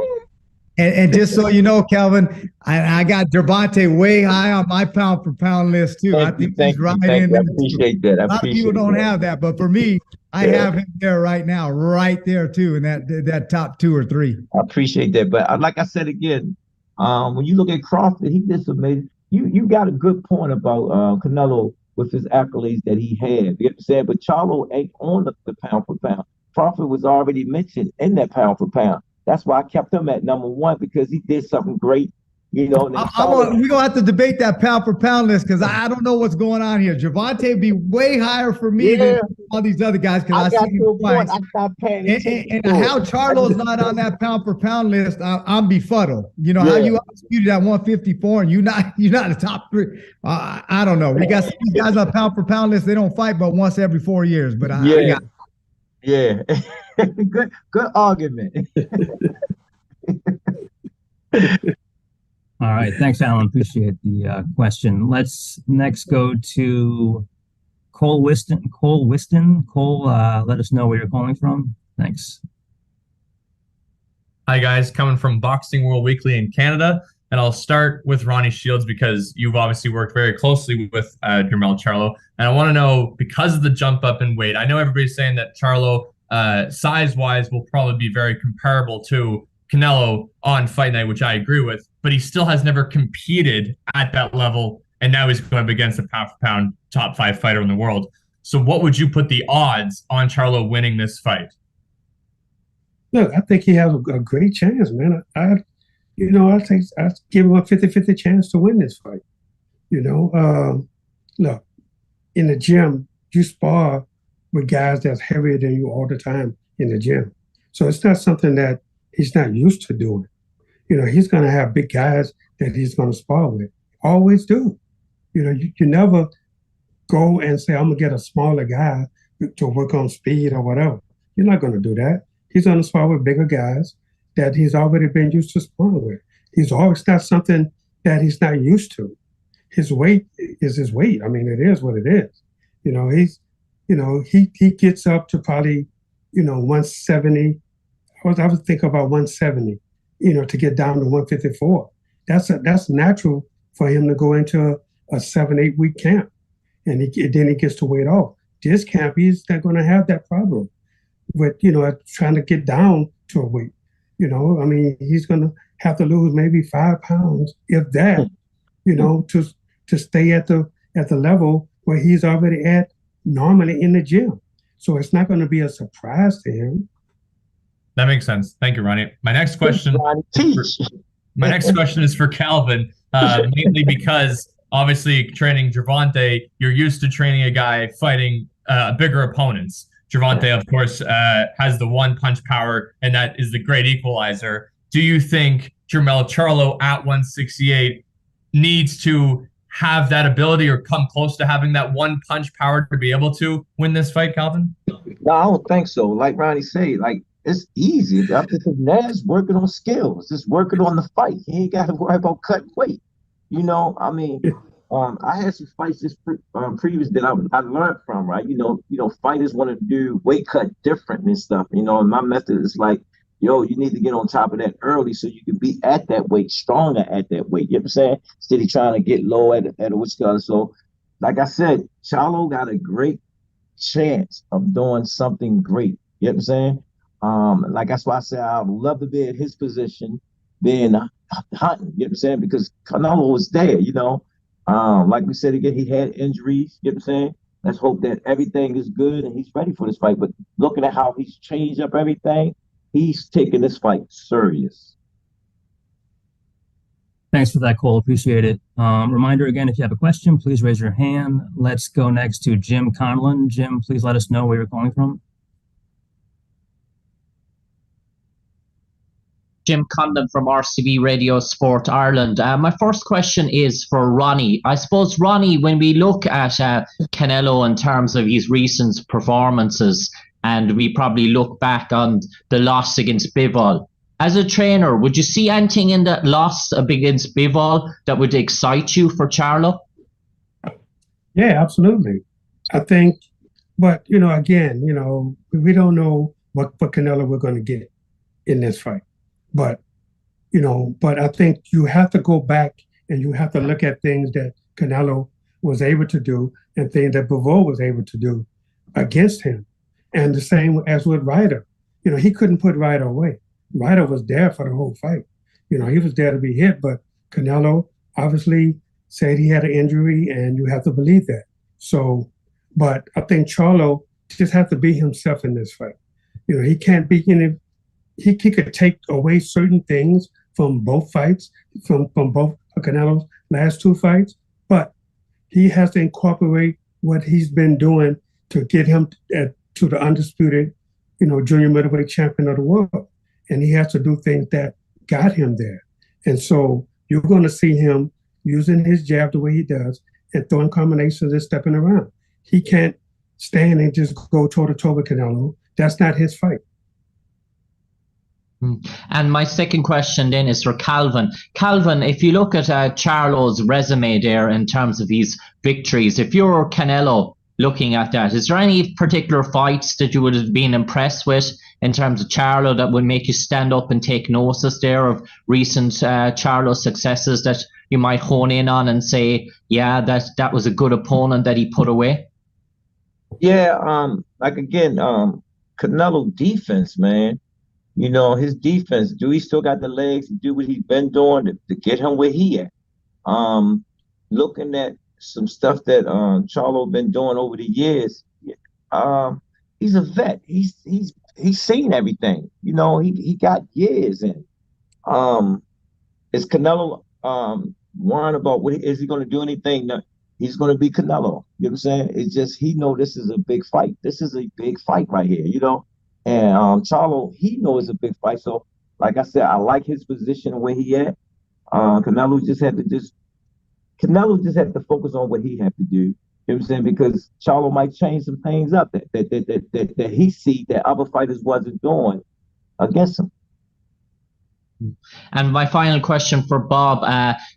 And just so you know, Calvin, I got Gervonta way high on my pound for pound list too. I think he's right in there.
I appreciate that.
A lot of people don't have that, but for me, I have him there right now, right there too, in that top 2 or 3.
I appreciate that. But like I said again, when you look at Crawford, he did some amazing. You got a good point about Canelo with his accolades that he had. You know what I'm saying? But Charlo ain't on the pound for pound. Crawford was already mentioned in that pound for pound. That's why I kept him at number 1, because he did something great. We're
gonna have to debate that pound for pound list, because I don't know what's going on here. Gervonta would be way higher for me than all these other guys, because I see him twice. And how Charlo's not on that pound for pound list, I'm befuddled. How you undisputed at 154 and you're not a top 3. I don't know. We got some guys on pound for pound list. They don't fight but once every 4 years. But I got.
Yeah, good argument.
All right, thanks, Alan. Appreciate the question. Let's next go to Cole Whiston. Cole, let us know where you're calling from. Thanks.
Hi, guys. Coming from Boxing World Weekly in Canada. And I'll start with Ronnie Shields, because you've obviously worked very closely with Jermell Charlo. And I want to know, because of the jump up in weight, I know everybody's saying that Charlo, size-wise, will probably be very comparable to Canelo on fight night, which I agree with, but he still has never competed at that level, and now he's going up against a pound-for-pound top 5 fighter in the world. So what would you put the odds on Charlo winning this fight?
Look, I think he has a great chance, man. I'd give him a 50-50 chance to win this fight. Look, in the gym, you spar with guys that's heavier than you all the time in the gym. So it's not something that he's not used to doing. He's going to have big guys that he's going to spar with. Always do. You never go and say, I'm going to get a smaller guy to work on speed or whatever. You're not going to do that. He's going to spar with bigger guys that he's already been used to sparring with. He's always not something that he's not used to. His weight is his weight. I mean, it is what it is. He gets up to probably, 170. I would think about 170, to get down to 154. That's natural for him to go into a 7-8 week camp, and then he gets to weight off. This camp, he's not going to have that problem with trying to get down to a weight. He's going to have to lose maybe 5 pounds, if that, to stay at the level where he's already at normally in the gym. So it's not going to be a surprise to him.
That makes sense. Thank you, Ronnie. My next question is for Calvin, mainly because obviously training Gervonta, you're used to training a guy fighting bigger opponents. Gervonta, of course, has the one punch power, and that is the great equalizer. Do you think Jermell Charlo at 168 needs to have that ability or come close to having that one punch power to be able to win this fight, Calvin?
No, I don't think so. Like Ronnie said, it's easy. Because Nas working on skills, just working on the fight. He ain't got to worry about cutting weight. I had some fights just previous that I learned from, right? Fighters want to do weight cut different and stuff. And my method is like, you need to get on top of that early so you can be at that weight, stronger at that weight. You know what I'm saying? Instead of trying to get low at a which color. So, like I said, Charlo got a great chance of doing something great. You know what I'm saying? That's why I say I would love to be at his position, being hunting. You know what I'm saying? Because Canelo was there. Like we said again, he had injuries. You know what I'm saying? let's hope that everything is good and he's ready for this fight. But looking at how he's changed up everything, he's taking this fight serious.
Thanks for that, Cole. Appreciate it. Reminder again, if you have a question, please raise your hand. Let's go next to Jim Conlon. Jim, please let us know where you're calling from.
Jim Condon from RCB Radio Sport Ireland. My first question is for Ronnie. I suppose, Ronnie, when we look at Canelo in terms of his recent performances, and we probably look back on the loss against Bivol, as a trainer, would you see anything in that loss against Bivol that would excite you for Charlo?
Yeah, absolutely. I think, but, again, we don't know what Canelo we're going to get in this fight. But I think you have to go back and you have to look at things that Canelo was able to do and things that Bivol was able to do against him. And the same as with Ryder. He couldn't put Ryder away. Ryder was there for the whole fight. He was there to be hit, but Canelo obviously said he had an injury, and you have to believe that. So, but I think Charlo just has to be himself in this fight. He can't be in. He could take away certain things from both fights, from both Canelo's last two fights, but he has to incorporate what he's been doing to get him to the undisputed, junior middleweight champion of the world. And he has to do things that got him there. And so you're going to see him using his jab the way he does and throwing combinations and stepping around. He can't stand and just go toe-to-toe with Canelo. That's not his fight.
And my second question then is for Calvin. Calvin, if you look at Charlo's resume there in terms of his victories, if you're Canelo looking at that, is there any particular fights that you would have been impressed with in terms of Charlo that would make you stand up and take notice there of recent Charlo successes that you might hone in on and say, yeah, that was a good opponent that he put away?
Yeah, Canelo defense, man. His defense, do he still got the legs to do what he's been doing to get him where he at? Looking at some stuff that Charlo been doing over the years, he's a vet. He's seen everything. He got years in. Is Canelo worrying about is he going to do anything? No, he's going to be Canelo. You know what I'm saying? It's just he know this is a big fight. This is a big fight right here. And Charlo, he knows it's a big fight. So, like I said, I like his position where he at. Canelo just had to focus on what he had to do. You know what I'm saying? Because Charlo might change some things up that he see that other fighters wasn't doing against him.
And my final question for Bob.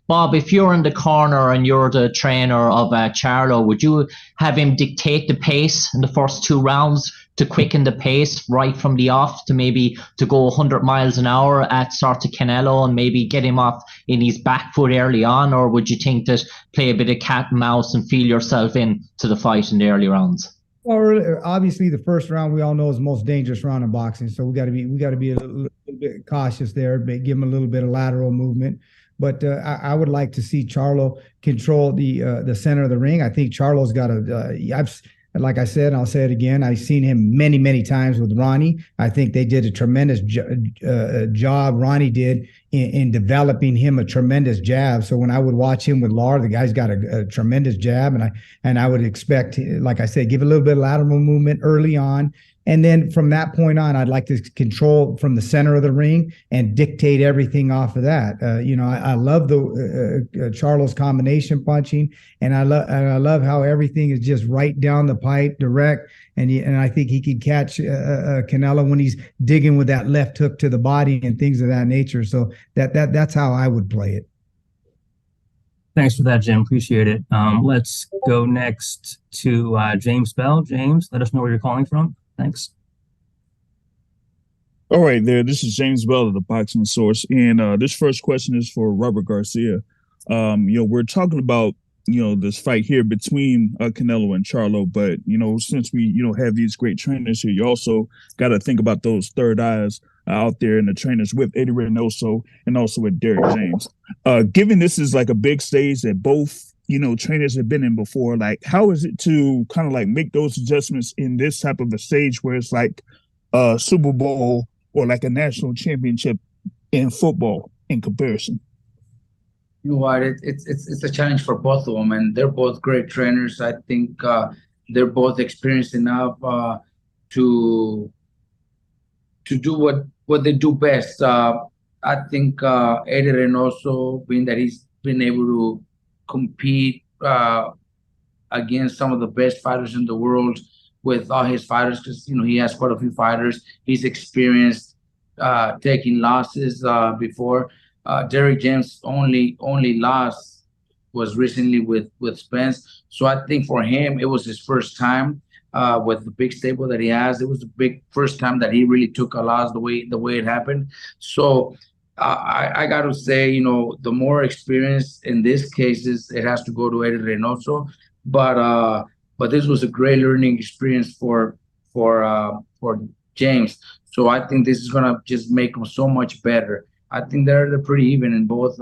Bob, if you're in the corner and you're the trainer of Charlo, would you have him dictate the pace in the first two rounds to quicken the pace right from the off to go 100 miles an hour at sort of Canelo and maybe get him off in his back foot early on? Or would you think that play a bit of cat and mouse and feel yourself in to the fight in the early rounds?
Well, obviously, the first round we all know is the most dangerous round in boxing, so we got to be a little bit cautious there, but give him a little bit of lateral movement. But I would like to see Charlo control the center of the ring. I think Charlo's got like I said, and I'll say it again, I've seen him many, many times with Ronnie. I think they did a tremendous job. Ronnie did in developing him a tremendous jab. So when I would watch him with Lar, the guy's got a tremendous jab, and I would expect, like I said, give a little bit of lateral movement early on. And then from that point on, I'd like to control from the center of the ring and dictate everything off of that. I love the Charlo's combination punching, and I love how everything is just right down the pipe, direct. And I think he can catch Canelo when he's digging with that left hook to the body and things of that nature. So that's how I would play it.
Thanks for that, Jim. Appreciate it. Let's go next to James Bell. James, let us know where you're calling from. Thanks.
All right, there. This is James Bell of the Boxing Source, and this first question is for Robert Garcia. We're talking about this fight here between Canelo and Charlo, but since we have these great trainers here, you also got to think about those third eyes out there in the trainers with Eddie Reynoso and also with Derek James. Given this is like a big stage that both trainers have been in before. Like, how is it to kind of like make those adjustments in this type of a stage where it's like a Super Bowl or like a national championship in football in comparison?
You know what? It's a challenge for both of them, and they're both great trainers. I think they're both experienced enough to do what they do best. I think Eddie Reynoso, being that he's been able to compete against some of the best fighters in the world with all his fighters, because he has quite a few fighters. He's experienced taking losses before. Derrick James' only loss was recently with Spence. So I think for him, it was his first time with the big stable that he has. It was the big first time that he really took a loss the way it happened. So I got to say, the more experience in these cases, it has to go to Eddie Reynoso. But this was a great learning experience for James. So I think this is gonna just make him so much better. I think they're pretty even in both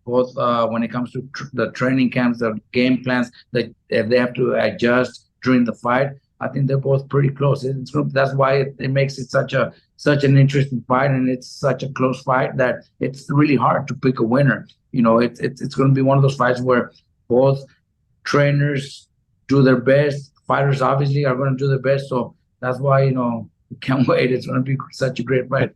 when it comes to the training camps, the game plans that they have to adjust during the fight. I think they're both pretty close. That's why it makes it such an interesting fight, and it's such a close fight that it's really hard to pick a winner. It's going to be one of those fights where both trainers do their best. Fighters obviously are going to do their best. So that's why we can't wait. It's going to be such a great fight.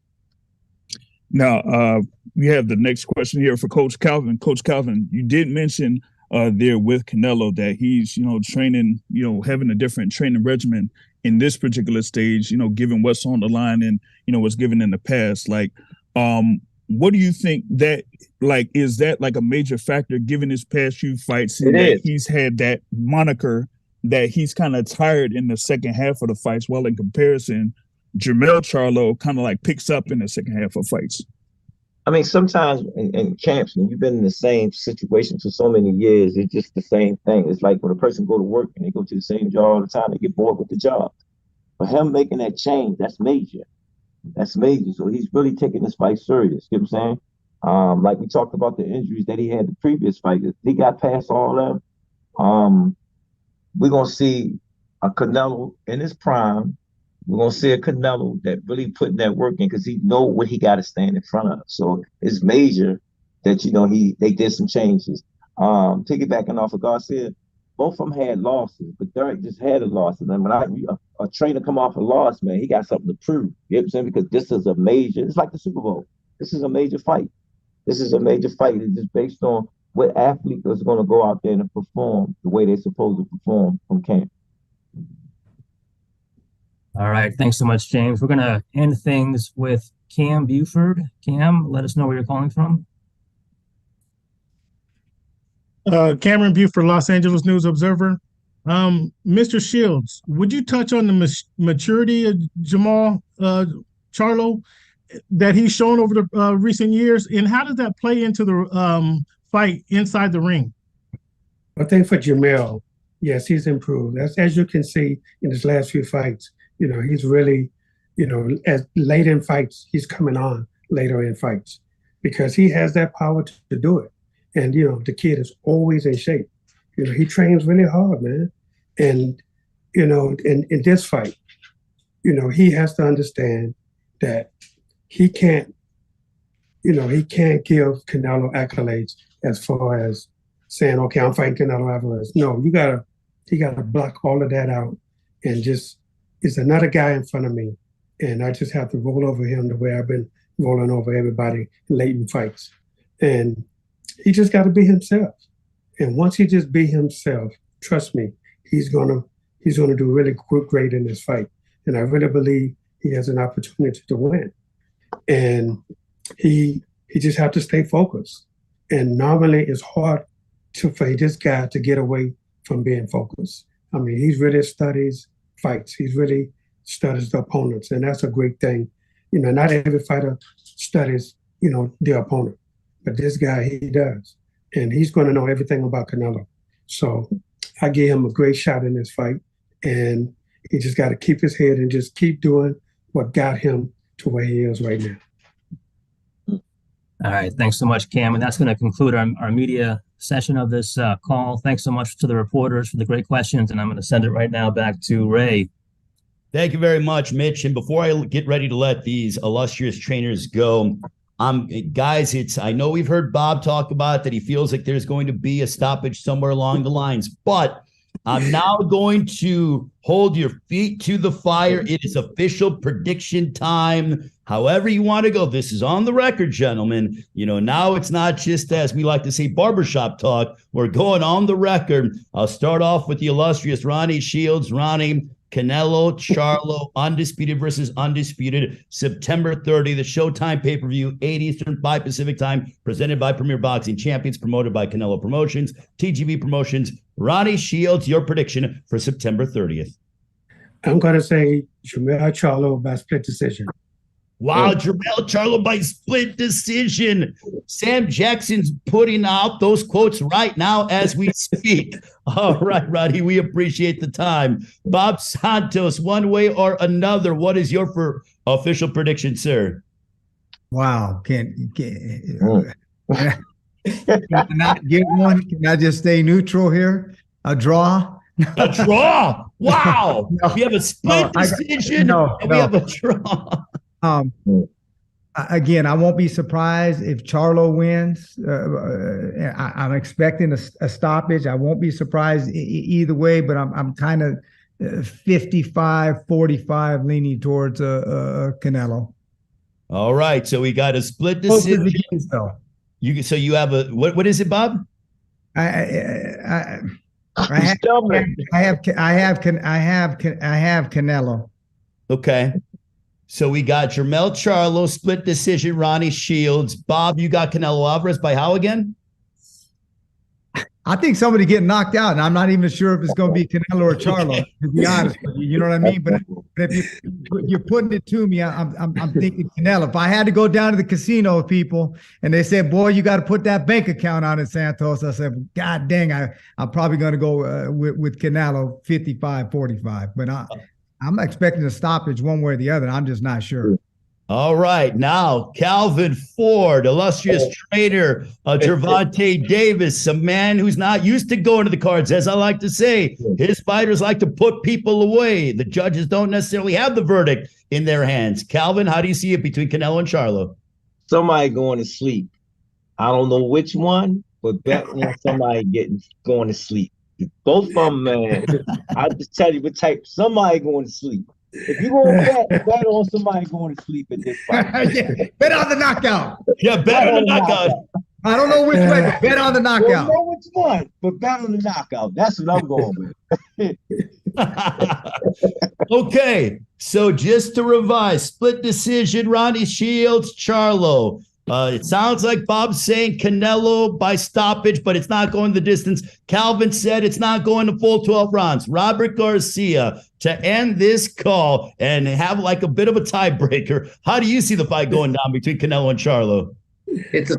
Now, we have the next question here for Coach Calvin. Coach Calvin, you did mention there with Canelo that he's, training, having a different training regimen in this particular stage, given what's on the line and, what's given in the past. Like, what do you think that, like, is that like a major factor given his past few fights and that he's had that moniker that he's kind of tired in the second half of the fights, while in comparison, Jermell Charlo kind of like picks up in the second half of fights?
I mean, sometimes in camps, when you've been in the same situation for so many years, it's just the same thing. It's like when a person go to work and they go to the same job all the time, they get bored with the job. For him making that change, that's major. That's major. So he's really taking this fight serious. You know what I'm saying? Like we talked about the injuries that he had the previous fight. He got past all of them. We're going to see a Canelo in his prime. We're going to see a Canelo that really putting that work in because he know what he got to stand in front of. So it's major that, they did some changes. Piggybacking off of Garcia, both of them had losses, but Derek just had a loss. And then when a trainer come off a loss, man, he got something to prove. You know what I'm saying? Because this is a major, it's like the Super Bowl. This is a major fight. This is a major fight. It's just based on what athlete is going to go out there and perform the way they're supposed to perform from camp.
All right. Thanks so much, James. We're going to end things with Cam Buford. Cam, let us know where you're calling from.
Cameron Buford, Los Angeles News Observer. Mr. Shields, would you touch on the maturity of Jermell Charlo that he's shown over the recent years, and how does that play into the fight inside the ring?
I think for Jermell, yes, he's improved. As you can see in his last few fights, he's really, as late in fights, he's coming on later in fights because he has that power to do it. And, the kid is always in shape. He trains really hard, man. And, in this fight, he has to understand that he can't give Canelo accolades as far as saying, okay, I'm fighting Canelo Alvares. No, he gotta block all of that out and just, it's another guy in front of me. And I just have to roll over him the way I've been rolling over everybody late in fights. And he just got to be himself. And once he just be himself, trust me, he's gonna do really great in this fight. And I really believe he has an opportunity to win. And he just have to stay focused. And normally it's hard for this guy to get away from being focused. I mean, he really studies fights. He really studies the opponents, and that's a great thing. Not every fighter studies, their opponent, but this guy, he does. And he's going to know everything about Canelo. So I gave him a great shot in this fight, and he just got to keep his head and just keep doing what got him to where he is right now.
All right. Thanks so much, Cam. And that's going to conclude our media session of this call. Thanks so much to the reporters for the great questions, and I'm going to send it right now back to Ray.
Thank you very much, Mitch. And before I get ready to let these illustrious trainers go, guys, I know we've heard Bob talk about that he feels like there's going to be a stoppage somewhere along the lines, but I'm now going to hold your feet to the fire. It is official prediction time. However you want to go, this is on the record, gentlemen. You know, now it's not just, as we like to say, barbershop talk. We're going on the record. I'll start off with the illustrious Ronnie Shields. Ronnie, Canelo Charlo, undisputed versus undisputed, September 30, the Showtime pay-per-view, 8 Eastern, 5 Pacific time, presented by Premier Boxing Champions, promoted by Canelo Promotions, TGB Promotions. Ronnie Shields, your prediction for September 30th.
I'm going to say Jermell Charlo by split decision.
Wow, Jermell Charlo by split decision. Sam Jackson's putting out those quotes right now as we speak. All right, Roddy, we appreciate the time. Bob Santos, one way or another, what is your official prediction, sir?
Wow. Can I not get one? Can I just stay neutral here? A draw?
A draw? Wow. No. We have a split decision. We have a draw.
Again, I won't be surprised if Charlo wins. I'm expecting a stoppage. I won't be surprised either way, but I'm kind of 55-45 leaning towards Canelo.
All right, so we got a split decision. So you have a what is it, Bob?
I have Canelo.
Okay. So we got Jermell Charlo, split decision, Ronnie Shields. Bob, you got Canelo Alvares by how again?
I think somebody getting knocked out, and I'm not even sure if it's going to be Canelo or Charlo, to be honest with you. You know what I mean? But if you're putting it to me, I'm thinking Canelo. If I had to go down to the casino with people, and they said, boy, you got to put that bank account on in Santos, I said, God dang, I'm probably going to go with Canelo 55-45. But I'm expecting a stoppage one way or the other. I'm just not sure.
All right. Now, Calvin Ford, illustrious trainer, Gervonta Davis, a man who's not used to going to the cards. As I like to say, his fighters like to put people away. The judges don't necessarily have the verdict in their hands. Calvin, how do you see it between Canelo and Charlo?
Somebody going to sleep. I don't know which one, but bet on somebody going to sleep. Both of them, man. I just tell you what type. Somebody going to sleep. If you're going to bet on somebody going to sleep at this fight.
Bet on the knockout.
Yeah, bet on the knockout.
I don't know which way, but bet on the knockout.
I don't know which one, but bet on the knockout. That's what I'm going with.
Okay, so just to revise, split decision, Ronnie Shields, Charlo. It sounds like Bob's saying Canelo by stoppage, but it's not going the distance. Calvin said it's not going to full 12 rounds. Robert Garcia, to end this call and have like a bit of a tiebreaker, how do you see the fight going down between Canelo and Charlo?
It's a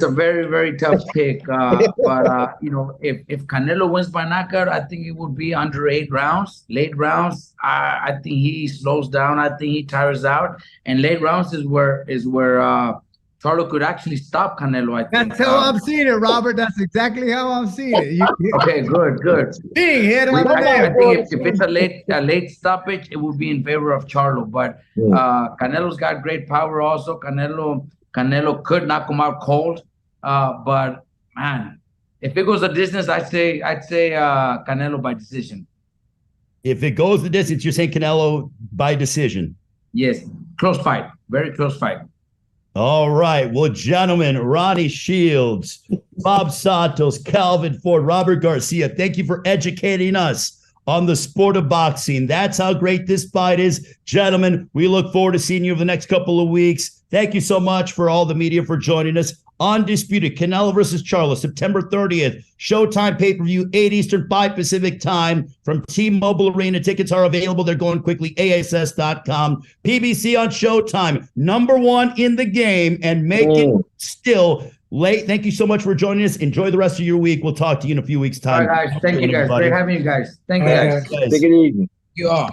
very, very tough pick. But you know, if Canelo wins by knockout, I think it would be under 8 rounds. Late rounds, I think he slows down. I think he tires out. And late rounds is where Charlo could actually stop Canelo, I think.
That's how I'm seeing it, Robert. That's exactly how I'm seeing it.
Okay, good.
Ding, hit him
I think if it's a late stoppage, it would be in favor of Charlo. But Canelo's got great power also. Canelo could knock him out cold. But man, if it goes the distance, I'd say Canelo by decision.
If it goes the distance, you're saying Canelo by decision?
Yes, close fight, very close fight.
All right. Well, gentlemen, Ronnie Shields, Bob Santos, Calvin Ford, Robert Garcia, thank you for educating us on the sport of boxing. That's how great this fight is. Gentlemen, we look forward to seeing you over the next couple of weeks. Thank you so much for all the media for joining us. Undisputed, Canelo versus Charlo, September 30th. Showtime pay-per-view, 8 Eastern, 5 Pacific time from T-Mobile Arena. Tickets are available. They're going quickly. ASS.com. PBC on Showtime. #1 in the game and make it still late. Thank you so much for joining us. Enjoy the rest of your week. We'll talk to you in a few weeks' time.
All right, guys. Thank you, guys. Great having you guys. Thank you, guys.
Take it easy.
You are.